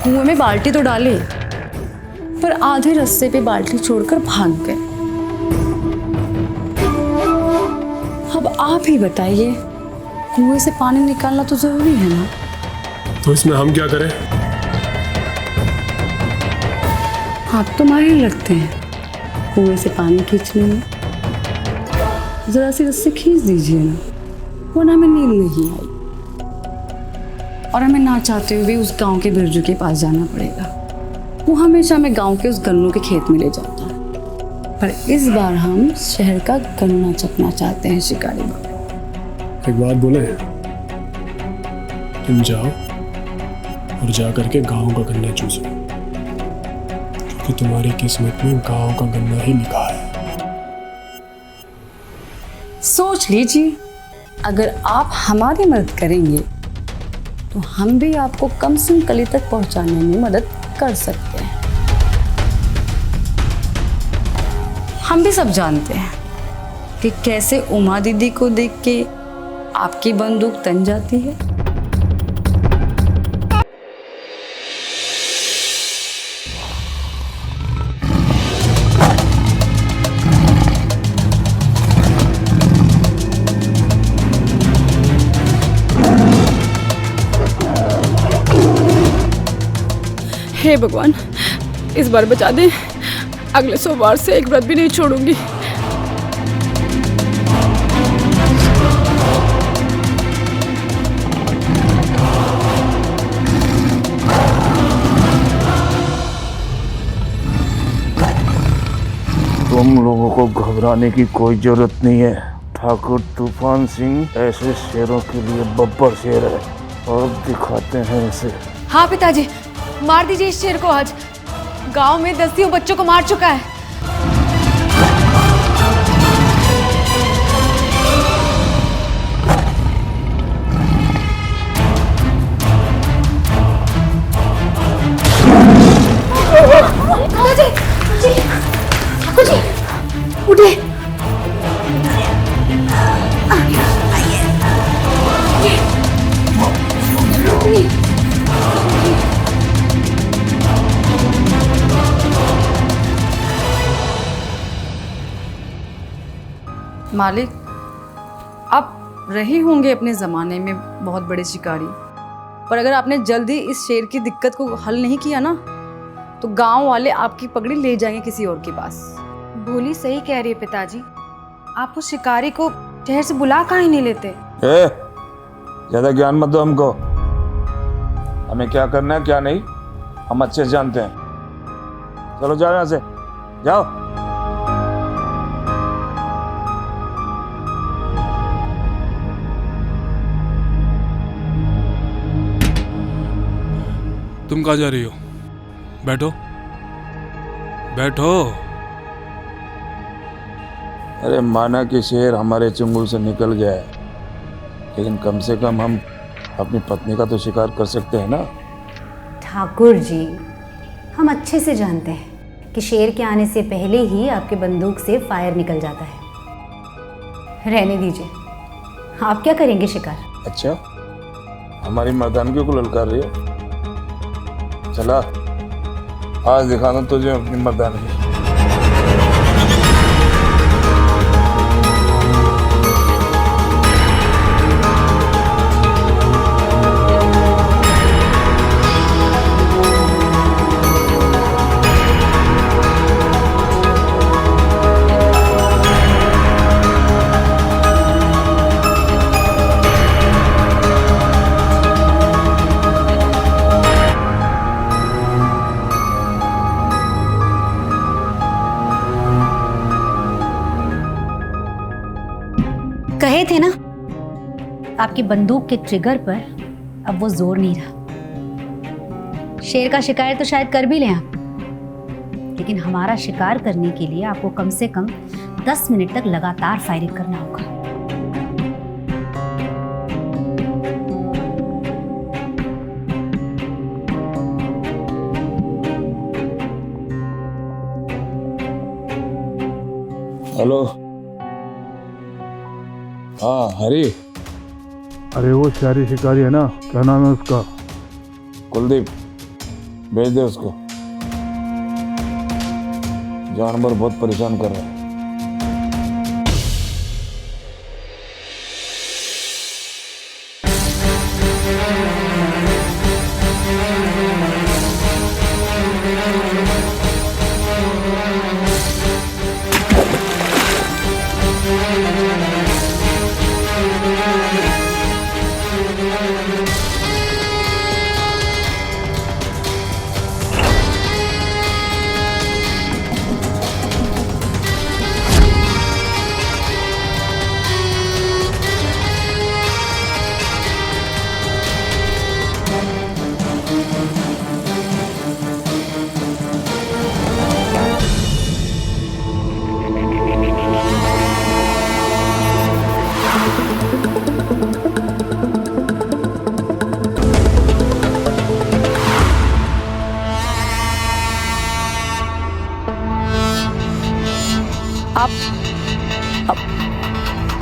कुएं में बाल्टी तो डाले, पर आधे रास्ते पे बाल्टी छोड़कर भाग गए। अब आप ही बताइए, कुएं से पानी निकालना तो जरूरी है ना। तो इसमें हम क्या करें? आप तो माहिर लगते हैं कुएं से पानी खींचने में। जरा सी रस्सी खींच दीजिए ना, वरना हमें नींद नहीं आई और हमें ना चाहते हुए उस गांव के बिरजू के पास जाना पड़ेगा। वो हमेशा हमें गांव के उस गन्नों के खेत में ले जाता है, पर इस बार हम शहर का गन्ना चखना चाहते हैं शिकारी बाबा। एक बात बोले, तुम जाओ और जा करके गांव का गन्ना चूसो, क्योंकि तुम्हारी किस्मत में गांव का गन्ना ही लिखा है। सोच लीजिए, अगर आप हमारी मदद करेंगे तो हम भी आपको कमसिन कली तक पहुंचाने में मदद कर सकते हैं। हम भी सब जानते हैं कि कैसे उमा दीदी को देख के आपकी बंदूक तन जाती है। हे भगवान, इस बार बचा दे। अगले सोमवार से एक व्रत भी नहीं छोड़ूंगी। तुम लोगों को घबराने की कोई जरूरत नहीं है। ठाकुर तूफान सिंह ऐसे शेरों के लिए बब्बर शेर है, और दिखाते हैं इसे। हाँ पिताजी, मार दीजिए इस शेर को। आज गांव में दस्तियों बच्चों को मार चुका है। उठे। मालिक, आप रहे होंगे अपने ज़माने में बहुत बड़े शिकारी, पर अगर आपने जल्दी इस शेर की दिक्कत को हल नहीं किया ना, तो गांव वाले आपकी पगड़ी ले जाएंगे किसी और के पास। भोली सही कह रही है पिताजी। आप उस शिकारी को शहर से बुला काहे नहीं लेते? ज्यादा ज्ञान मत दो हमको। हमें क्या करना है क्या नहीं हम अच्छे से जानते हैं। चलो जाओ यहाँ से, जाओ। तुम कहाँ जा रही हो? बैठो बैठो। अरे माना कि शेर हमारे चंगुल से निकल गया है, लेकिन कम से कम हम अपनी पत्नी का तो शिकार कर सकते हैं ना। ठाकुर जी, हम अच्छे से जानते हैं कि शेर के आने से पहले ही आपके बंदूक से फायर निकल जाता है। रहने दीजिए, आप क्या करेंगे शिकार? अच्छा, हमारी मर्दानगी को ललकार रही हो? चला, आज दिखाना तुझे अपनी मर्दानगी। कहे थे ना, आपकी बंदूक के ट्रिगर पर अब वो जोर नहीं रहा। शेर का शिकार तो शायद कर भी लें आप, लेकिन हमारा शिकार करने के लिए आपको कम से कम 10 मिनट तक लगातार फायरिंग करना होगा। हेलो, हाँ हरी। अरे वो शहरी शिकारी है ना, क्या नाम है उसका? कुलदीप। भेज दे उसको, जानवर बहुत परेशान कर रहा है।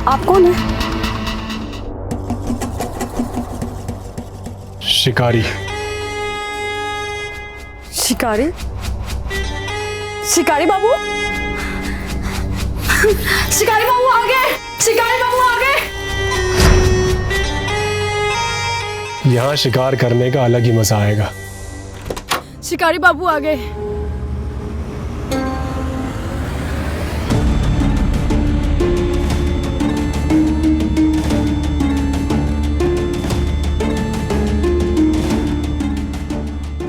आप कौन है? शिकारी। शिकारी? शिकारी बाबू? शिकारी बाबू आ गए! शिकारी बाबू आ गए! यहाँ शिकार करने का अलग ही मजा आएगा। शिकारी बाबू आ गए।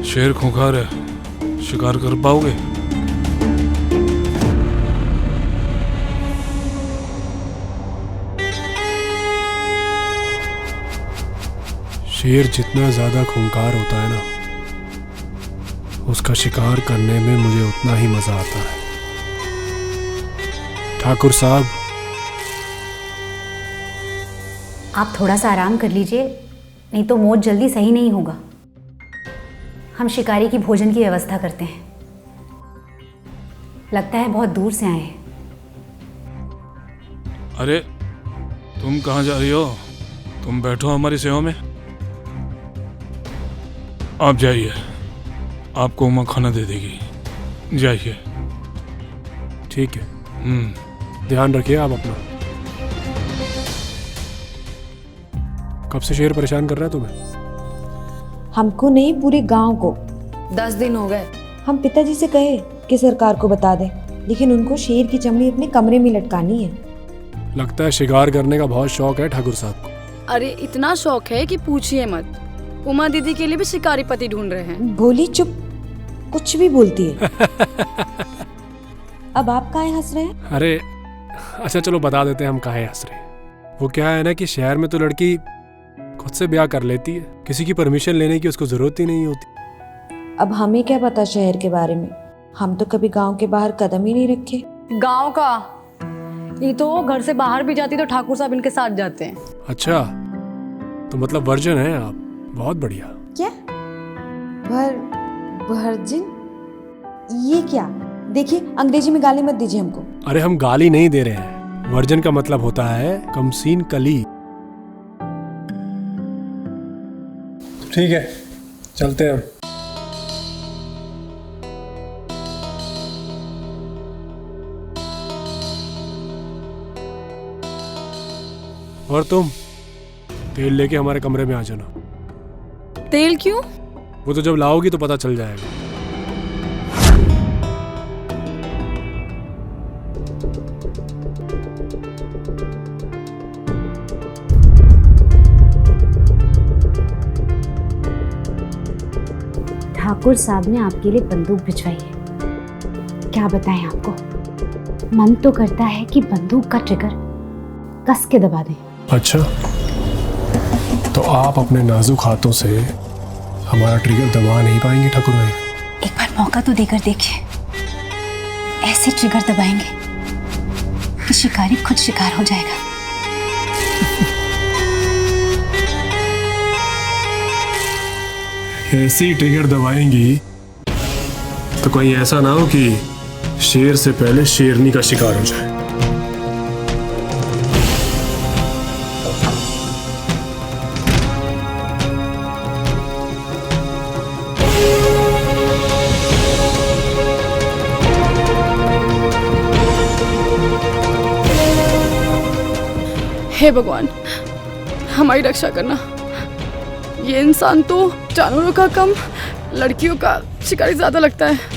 शेर खूंखार है, शिकार कर पाओगे? शेर जितना ज्यादा खूंखार होता है ना, उसका शिकार करने में मुझे उतना ही मजा आता है। ठाकुर साहब, आप थोड़ा सा आराम कर लीजिए, नहीं तो मौत जल्दी सही नहीं होगा। हम शिकारी की भोजन की व्यवस्था करते हैं। लगता है बहुत दूर से आए हैं। अरे तुम कहाँ जा रही हो? तुम बैठो हमारी सेवा में। आप जाइए, आपको उमा खाना दे देगी, जाइए। ठीक है। ध्यान रखिए आप अपना। कब से शेर परेशान कर रहा है तुम्हें? हमको नहीं, पूरे गांव को। 10 दिन हो गए। हम पिताजी से कहे कि सरकार को बता दें, लेकिन उनको शेर की चमड़ी अपने कमरे में लटकानी है। लगता है शिकार करने का बहुत शौक है ठाकुर साहब को। अरे इतना शौक है कि पूछिए मत। उमा दीदी के लिए भी शिकारी पति ढूंढ रहे हैं। भोली चुप, कुछ भी बोलती है। अब आप काहे हंस रहे हैं? अरे अच्छा चलो बता देते हैं हम काहे हंस रहे हैं। वो क्या है ना कि शहर में तो लड़की खुद से ब्याह कर लेती है, किसी की परमिशन लेने की उसको जरूरत ही नहीं होती। अब हमें क्या पता शहर के बारे में, हम तो कभी गांव के बाहर कदम ही नहीं रखे। गांव का ये तो घर से बाहर भी जाती तो ठाकुर साहब इनके साथ जाते हैं। अच्छा तो मतलब वर्जन है आप, बहुत बढ़िया। क्या वर्जिन? ये क्या? देखिए अंग्रेजी में गाली मत दीजिए हमको। अरे हम गाली नहीं दे रहे हैं, वर्जन का मतलब होता है कमसीन कली। ठीक है चलते हैं हम। और तुम तेल लेके हमारे कमरे में आ जाना। तेल क्यों? वो तो जब लाओगी तो पता चल जाएगा। ठाकुर साहब ने आपके लिए बंदूक भिजवाई है। क्या बताएं आपको, मन तो करता है कि बंदूक का ट्रिगर कस के दबा दें। अच्छा तो आप अपने नाजुक हाथों से हमारा ट्रिगर दबा नहीं पाएंगे ठाकुर भाई? एक बार मौका तो देकर देखिए। ऐसे ट्रिगर दबाएंगे कि शिकारी खुद शिकार हो जाएगा। ऐसी ट्रिगर दबाएंगी तो कहीं ऐसा ना हो कि शेर से पहले शेरनी का शिकार हो जाए। हे भगवान, हमारी रक्षा करना। ये इंसान तो जानवरों का कम लड़कियों का शिकारी ज्यादा लगता है।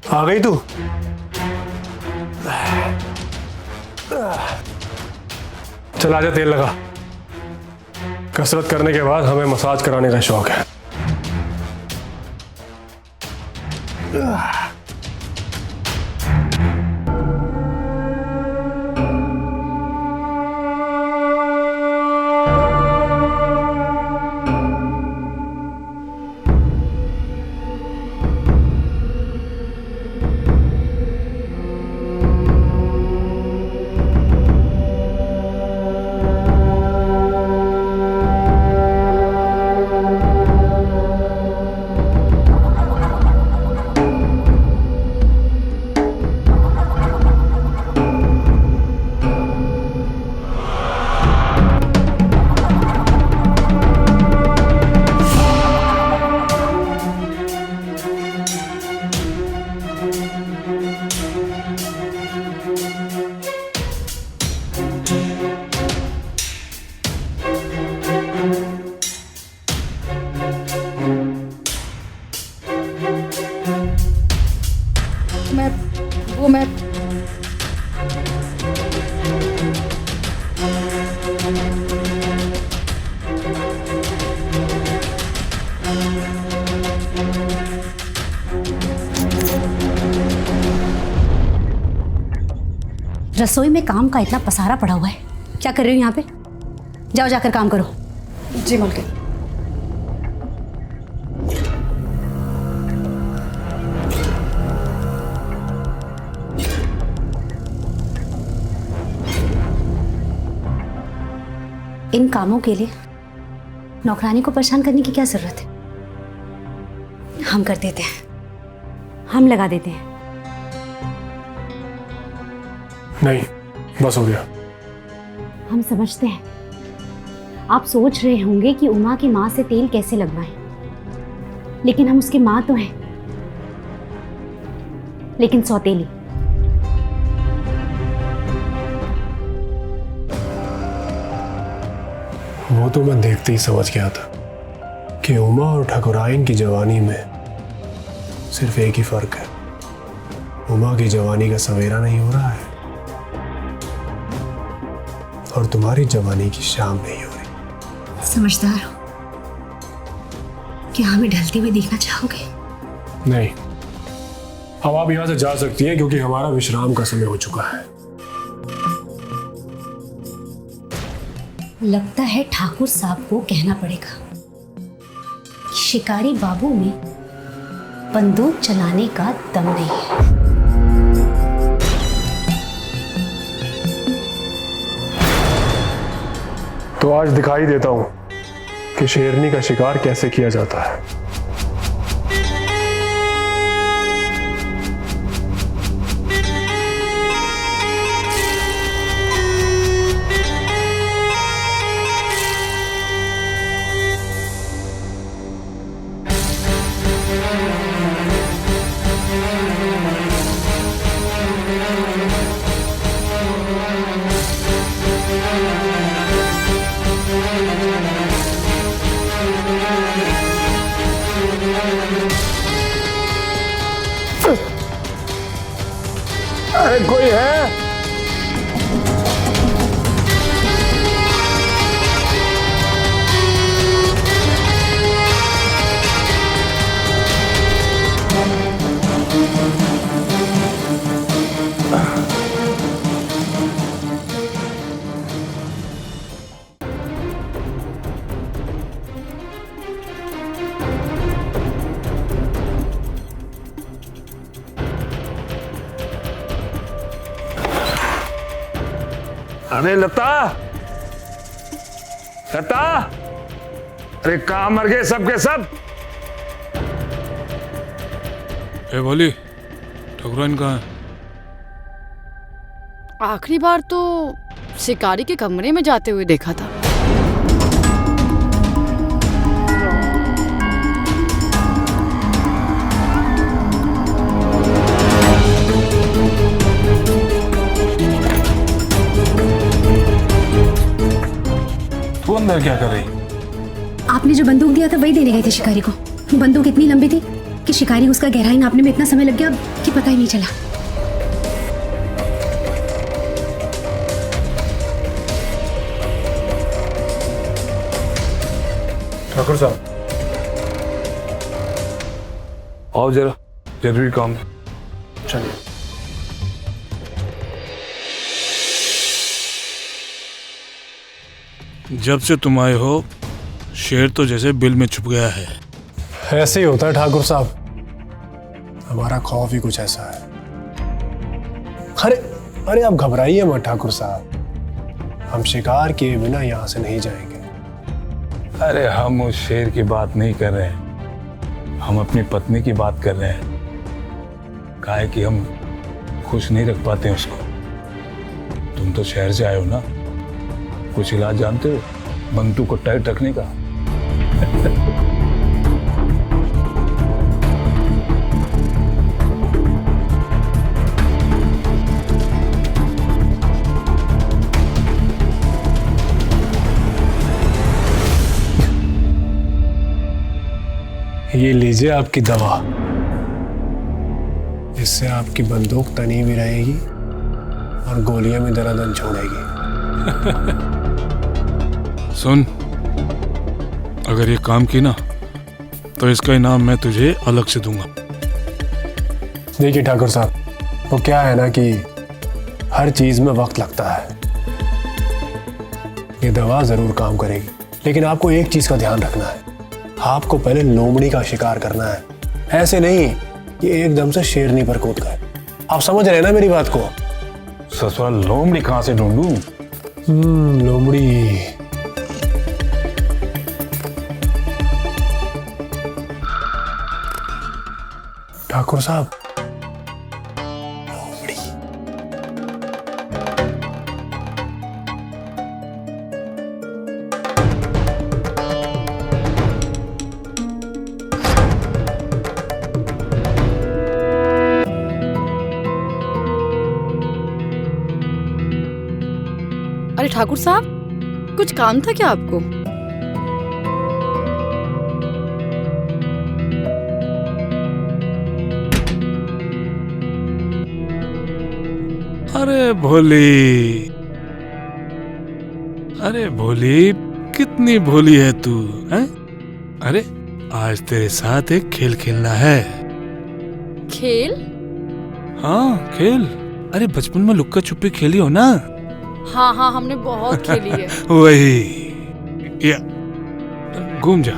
आ गई तू? चल आजा, तेल लगा। कसरत करने के बाद हमें मसाज कराने का शौक है। मैं रसोई में काम का इतना पसारा पड़ा हुआ है, क्या कर रही हो यहाँ पे? जाओ जाकर काम करो। जी मालकिन। इन कामों के लिए नौकरानी को परेशान करने की क्या जरूरत है? हम कर देते हैं, हम लगा देते हैं। नहीं, बस हो गया। हम समझते हैं आप सोच रहे होंगे कि उमा की माँ से तेल कैसे लगवाएं, लेकिन हम उसकी माँ तो हैं, लेकिन सौतेली। वो तो मैं देखते ही समझ गया था कि उमा और ठकुराइन की जवानी में सिर्फ एक ही फर्क है, उमा की जवानी का सवेरा नहीं हो रहा है और तुम्हारी जवानी की शाम नहीं हो रही। समझदार हो, क्या हमें ढलते हुए देखना चाहोगे? नहीं, अब आप यहां से जा सकती हैं क्योंकि हमारा विश्राम का समय हो चुका है। लगता है ठाकुर साहब को कहना पड़ेगा कि शिकारी बाबू में बंदूक चलाने का दम नहीं है। तो आज दिखाई देता हूं कि शेरनी का शिकार कैसे किया जाता है। अरे कोई है? अरे लता, लता, अरे कहाँ मर गए सबके सब? ए बोली, ठकुराइन कहाँ है? आखिरी बार तो शिकारी के कमरे में जाते हुए देखा था। तू अंदर क्या कर रही? आपने जो बंदूक दिया था वही देने गए थे शिकारी को। बंदूक इतनी लंबी थी कि शिकारी को उसका गहराई नापने में इतना समय लग गया कि पता ही नहीं चला। ठाकुर साहब, आओ जरा, जरूरी काम है। चलिए। जब से तुम आए हो शेर तो जैसे बिल में छुप गया है। ऐसे ही होता है ठाकुर साहब, हमारा खौफ ही कुछ ऐसा है। अरे अरे आप घबराइए मत ठाकुर साहब, हम शिकार किए बिना यहाँ से नहीं जाएंगे। अरे हम उस शेर की बात नहीं कर रहे हैं, हम अपनी पत्नी की बात कर रहे हैं। काहे कि हम खुश नहीं रख पाते हैं उसको। तुम तो शहर से आए हो ना, कुछ इलाज जानते हो बंतु को टाइट रखने का? ये लीजिए आपकी दवा, इससे आपकी बंदूक तनी भी रहेगी और गोलियां भी दनादन छोड़ेगी। सुन, अगर ये काम की ना तो इसका इनाम मैं तुझे अलग से दूंगा। देखिए ठाकुर साहब, वो क्या है ना कि हर चीज में वक्त लगता है। ये दवा जरूर काम करेगी, लेकिन आपको एक चीज का ध्यान रखना है, आपको पहले लोमड़ी का शिकार करना है। ऐसे नहीं कि एकदम से शेरनी पर कूद गए। आप समझ रहे हैं ना मेरी बात को? ससुराल लोमड़ी कहाँ से ढूंढूं? लोमड़ी ठाकुर साहब, लोमड़ी। अरे ठाकुर साहब, कुछ काम था क्या आपको? अरे भोली, अरे भोली, कितनी भोली है तू, हैं? अरे आज तेरे साथ एक खेल खेलना है। खेल? हाँ खेल। अरे बचपन में लुक्का छुपी खेली हो ना? हाँ हाँ, हमने बहुत खेली है। वही, या घूम जा।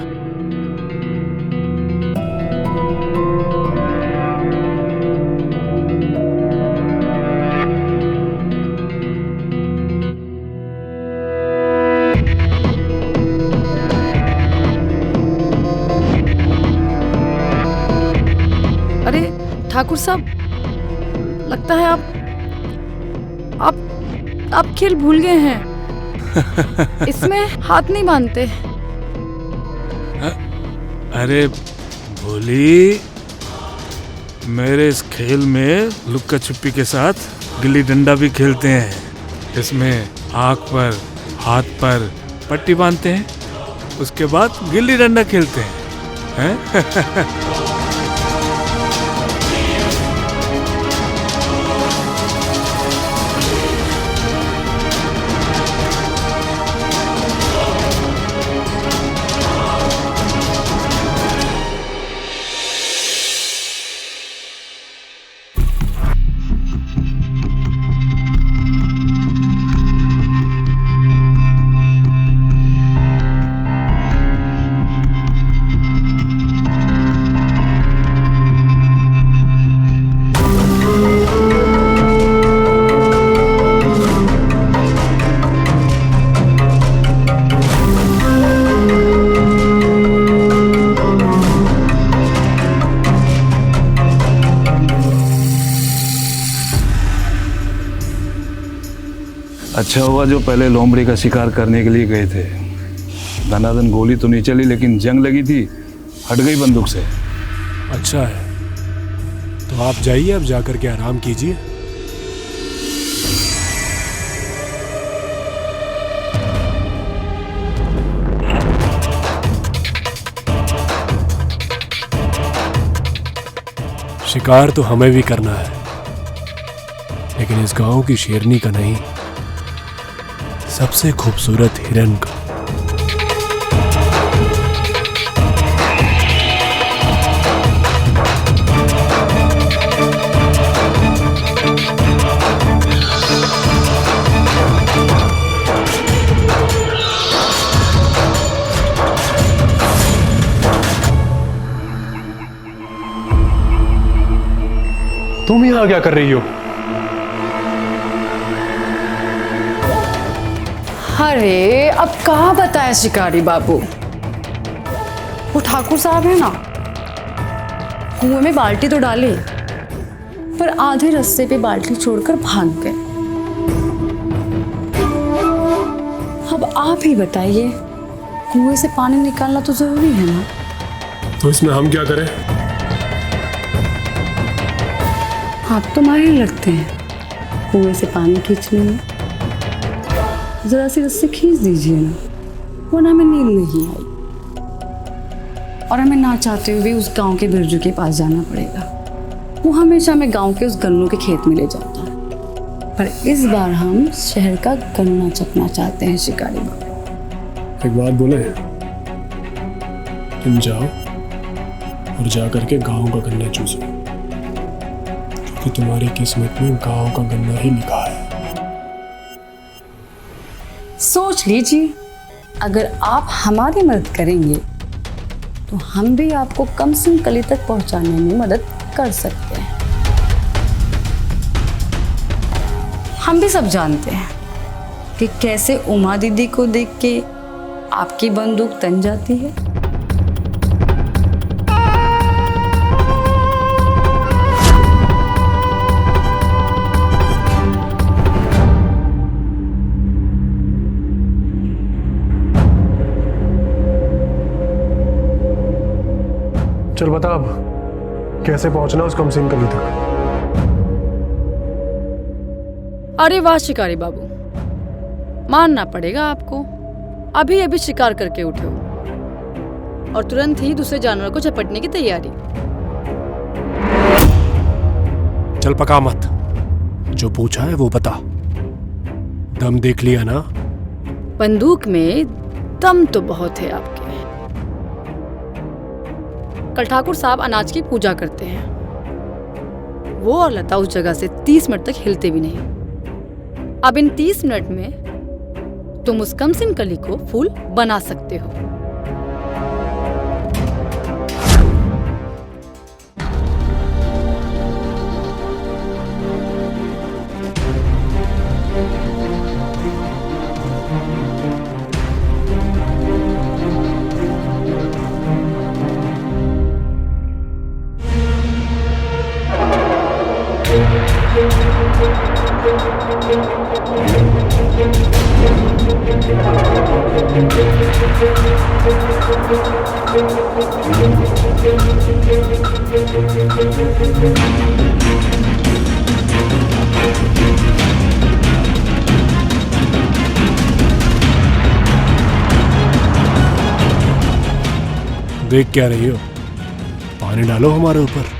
अरे ठाकुर साहब, लगता है आप खेल भूल गए हैं। इसमें हाथ नहीं बांधते। अरे भोली, मेरे इस खेल में लुक्का छुपी के साथ गिल्ली डंडा भी खेलते हैं। इसमें आँख पर, हाथ पर पट्टी बांधते हैं, उसके बाद गिल्ली डंडा खेलते हैं। अच्छा हुआ जो पहले लोमड़ी का शिकार करने के लिए गए थे। धनाधन गोली तो नहीं चली, लेकिन जंग लगी थी, हट गई बंदूक से। अच्छा है, तो आप जाइए, अब जाकर के आराम कीजिए। शिकार तो हमें भी करना है, लेकिन इस गांव की शेरनी का नहीं, सबसे खूबसूरत हिरन का। तुम यहां क्या कर रही हो? अरे अब कहाँ बताया शिकारी बाबू, वो ठाकुर साहब है ना, कुएं में बाल्टी तो डाली, पर आधे रास्ते पे बाल्टी छोड़कर भाग गए। अब आप ही बताइए, कुएं से पानी निकालना तो जरूरी है ना। तो इसमें हम क्या करें? हाथ तो माहिर लगते हैं कुएं से पानी खींचने में। जरा सी रस्सी खींच दीजिए ना, वरना हमें नींद नहीं आई और हमें ना चाहते हुए उस गांव के बिरजू के पास जाना पड़ेगा। वो हमेशा हमें गांव के उस गन्नों के खेत में ले जाता है, पर इस बार हम शहर का गन्ना चखना चाहते हैं शिकारी बाबू। एक बात बोले, तुम जाओ और जा करके गांव का गन्ना चूसो, क्योंकि तुम्हारी किस्मत में गांव का गन्ना ही लिखा है। सोच लीजिए, अगर आप हमारी मदद करेंगे तो हम भी आपको कमसिन कली तक पहुंचाने में मदद कर सकते हैं। हम भी सब जानते हैं कि कैसे उमा दीदी को देख के आपकी बंदूक तन जाती है। चल बता अब कैसे पहुंचना उस कमसिन गली तक। अरे वाह शिकारी बाबू, मानना पड़ेगा आपको, अभी अभी शिकार करके उठे हो और तुरंत ही दूसरे जानवर को झपटने की तैयारी। चल पका मत, जो पूछा है वो बता। दम देख लिया ना? बंदूक में दम तो बहुत है आपके। कल ठाकुर साहब अनाज की पूजा करते हैं, वो और लता उस जगह से 30 मिनट तक हिलते भी नहीं। अब इन 30 मिनट में तुम उस कमसिन कली को फूल बना सकते हो। देख क्या रही हो? पानी डालो हमारे ऊपर।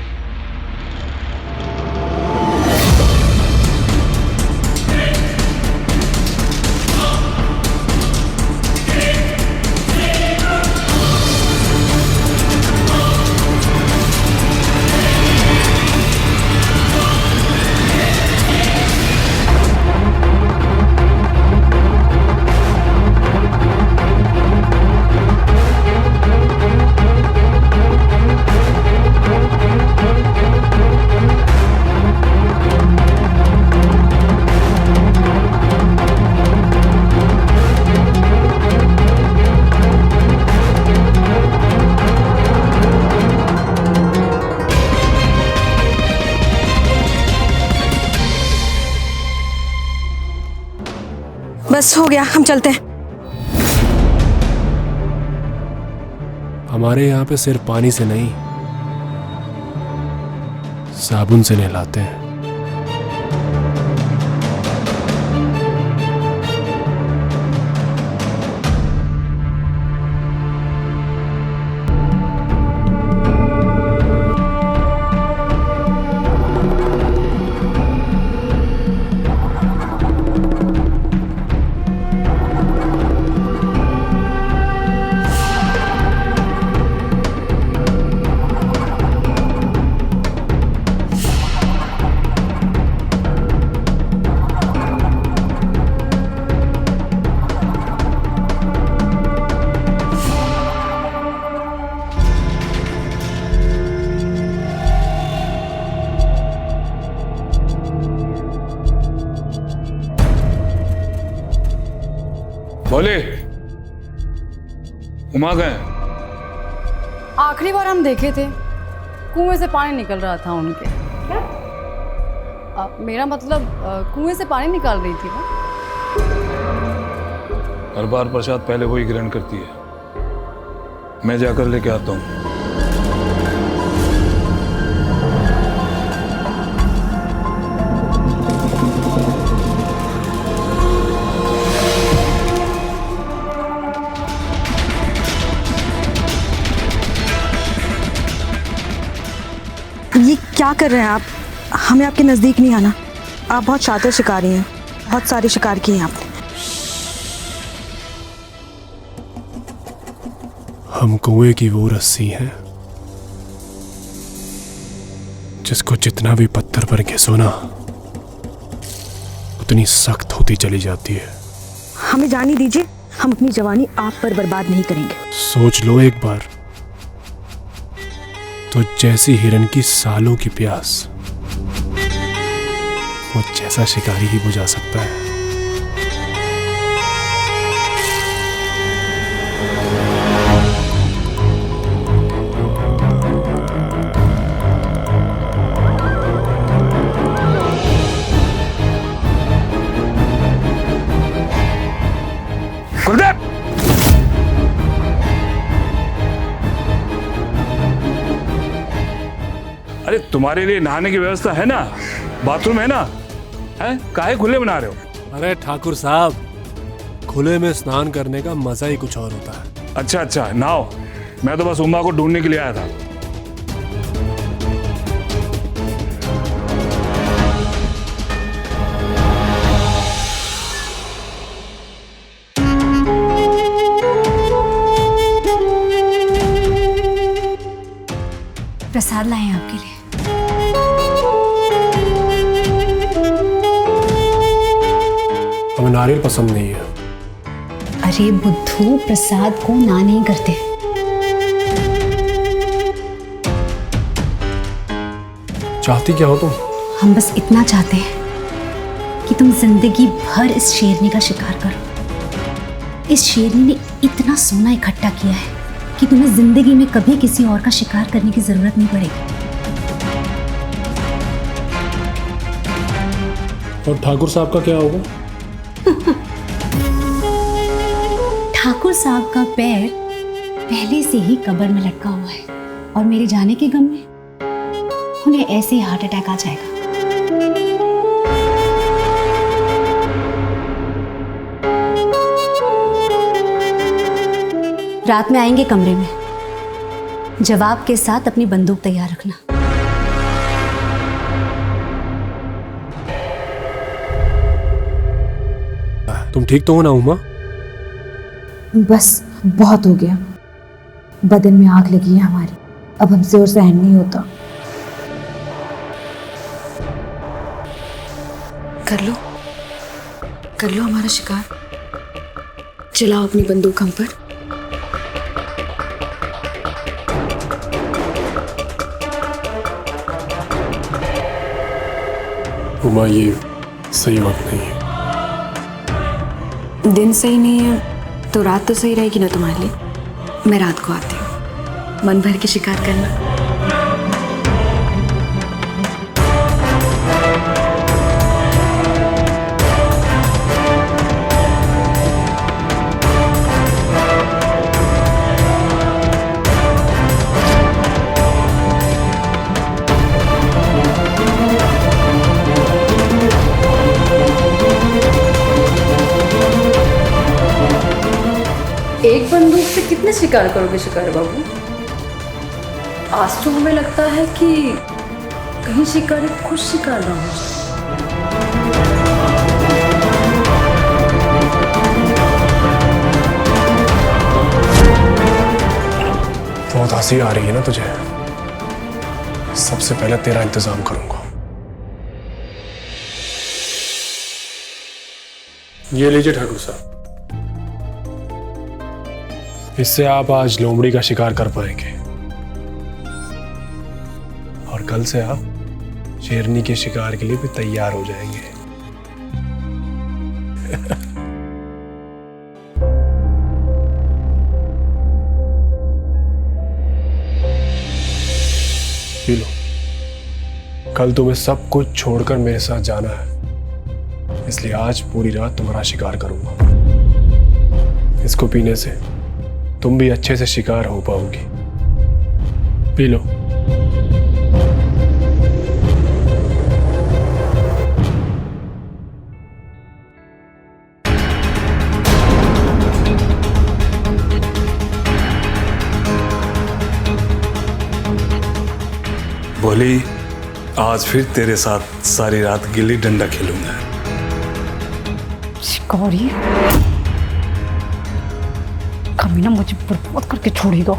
बस हो गया, हम चलते हैं। हमारे यहाँ पे सिर्फ पानी से नहीं, साबुन से नहलाते हैं। बोले उमा गए? आखिरी बार हम देखे थे कुएं से पानी निकल रहा था उनके। क्या? मेरा मतलब कुएं से पानी निकाल रही थी वो। हर बार प्रसाद पहले वही ग्रहण करती है, मैं जाकर लेके आता हूँ। ये क्या कर रहे हैं आप? हमें आपके नज़दीक नहीं आना। आप बहुत शातिर शिकारी हैं, बहुत सारे शिकार किए हैं आपने। हम कुएं की वो रस्सी हैं जिसको जितना भी पत्थर पर घिसो ना, उतनी सख्त होती चली जाती है। हमें जाने दीजिए, हम अपनी जवानी आप पर बर्बाद नहीं करेंगे। सोच लो एक बार, तो जैसी हिरन की सालों की प्यास वो जैसा शिकारी ही बुझा सकता है। गुरुदेव! अरे तुम्हारे लिए नहाने की व्यवस्था है ना, बाथरूम है ना, है? काहे खुले बना रहे हो? अरे ठाकुर साहब, खुले में स्नान करने का मजा ही कुछ और होता है। अच्छा अच्छा, नहाओ। मैं तो बस उमा को ढूंढने के लिए आया था। प्रसाद लाए हैं आपके लिए। हमें नारियल पसंद नहीं है। अरे बुद्धू, प्रसाद को ना नहीं करते। चाहती क्या हो तुम? हम बस इतना चाहते हैं कि तुम जिंदगी भर इस शेरनी का शिकार करो। इस शेरनी ने इतना सोना इकट्ठा किया है कि तुम्हें जिंदगी में कभी किसी और का शिकार करने की जरूरत नहीं पड़ेगी। और ठाकुर साहब का क्या होगा? ठाकुर साहब का पैर पहले से ही कब्र में लटका हुआ है और मेरे जाने के गम में उन्हें ऐसे ही हार्ट अटैक आ जाएगा। रात में आएंगे कमरे में, जवाब के साथ अपनी बंदूक तैयार रखना। तुम ठीक तो हो ना उमा? बस बहुत हो गया, बदन में आग लगी है हमारी, अब हमसे और सहन नहीं होता। कर लो हमारा शिकार, चलाओ अपनी बंदूक हम पर। उमा, ये सही वक्त नहीं है। दिन सही नहीं है तो रात तो सही रहेगी ना तुम्हारे लिए। मैं रात को आती हूँ, मन भर के शिकार करना। कितना शिकार करोगे शिकार बाबू? आज तो हमें लगता है कि कहीं शिकारी खुद शिकार ना हो जाए। बहुत हंसी आ रही है ना तुझे? सबसे पहले तेरा इंतजाम करूंगा। ये लीजिए ठाकुर साहब, इससे आप आज लोमड़ी का शिकार कर पाएंगे और कल से आप शेरनी के शिकार के लिए भी तैयार हो जाएंगे। P low. कल तुम्हें सब कुछ छोड़कर मेरे साथ जाना है, इसलिए आज पूरी रात तुम्हारा शिकार करूंगा। इसको पीने से तुम भी अच्छे से शिकार हो पाओगी। P low. बोली, आज फिर तेरे साथ सारी रात गिल्ली डंडा खेलूंगा। शिकारी कभी ना मुझे बर्बाद करके छोड़ेगा।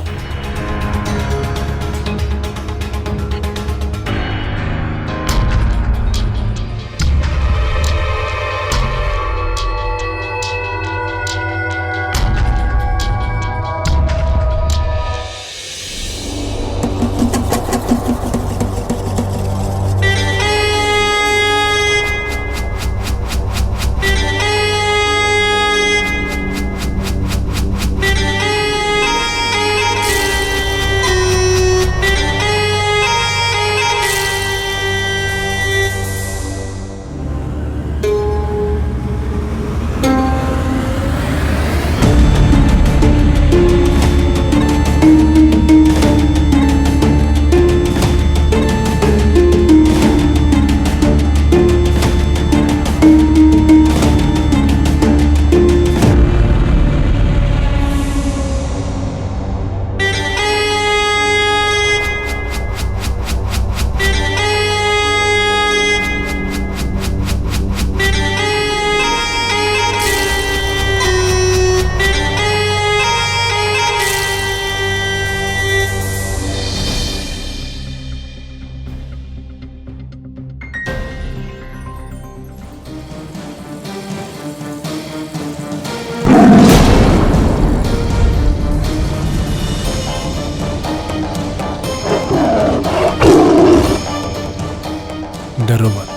डरो मत,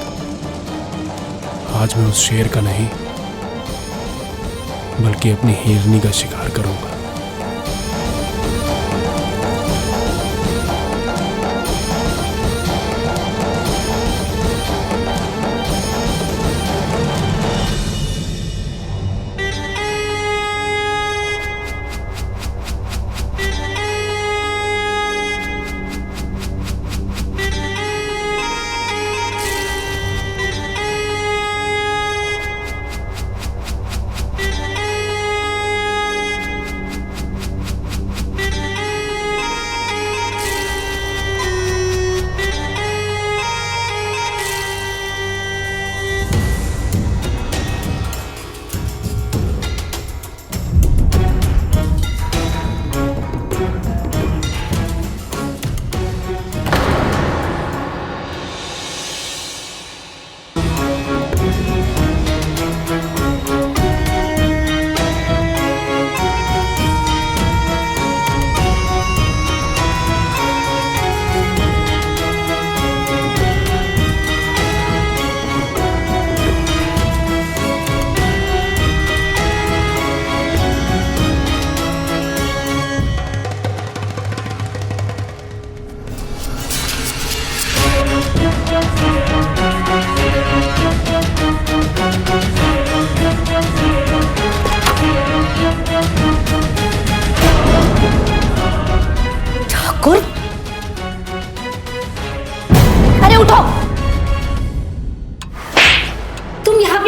आज मैं उस शेर का नहीं बल्कि अपनी हिरनी का शिकार करूंगा।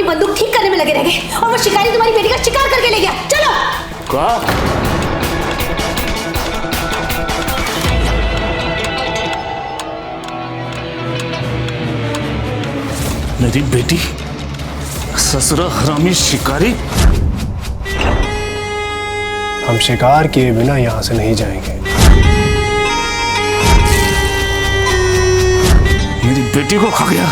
बंदूक ठीक करने में लगे रह गए और वो शिकारी तुम्हारी बेटी का शिकार करके ले गया। चलो। क्या? मेरी बेटी, ससुरा हरामी शिकारी। हम शिकार किए बिना यहाँ से नहीं जाएंगे। मेरी बेटी को खा गया।